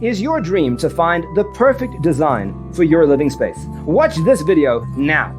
is your dream to find the perfect design for your living space? Watch this video now.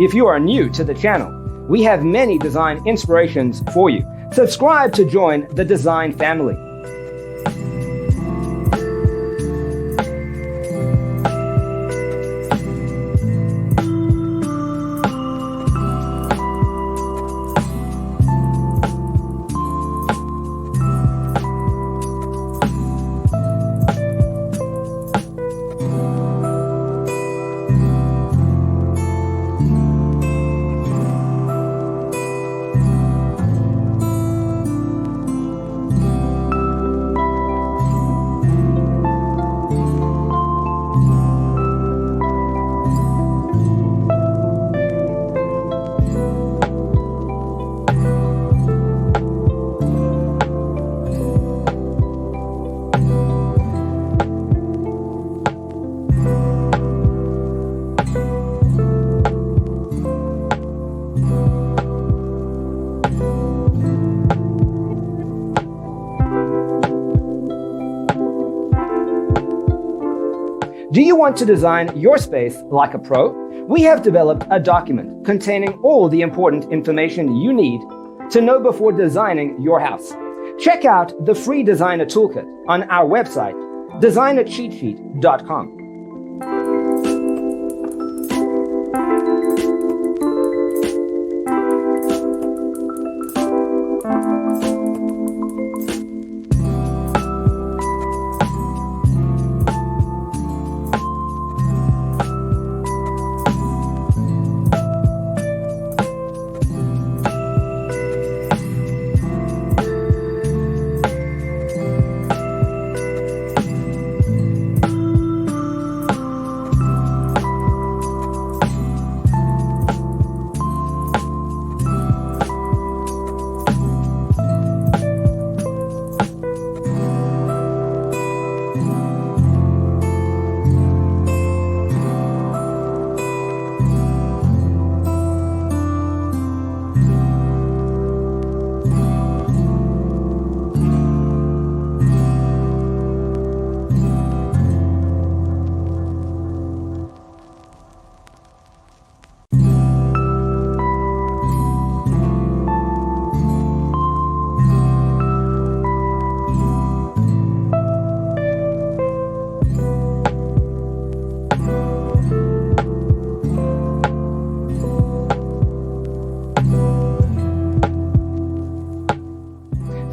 If you are new to the channel, we have many design inspirations for you. Subscribe to join the design family. Do you want to design your space like a pro? We have developed a document containing all the important information you need to know before designing your house. Check out the free designer toolkit on our website, designercheatsheet.com.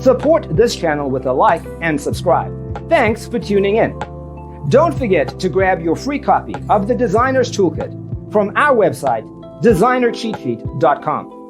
Support this channel with a like and subscribe. Thanks for tuning in. Don't forget to grab your free copy of the Designer's Toolkit from our website, designercheatsheet.com.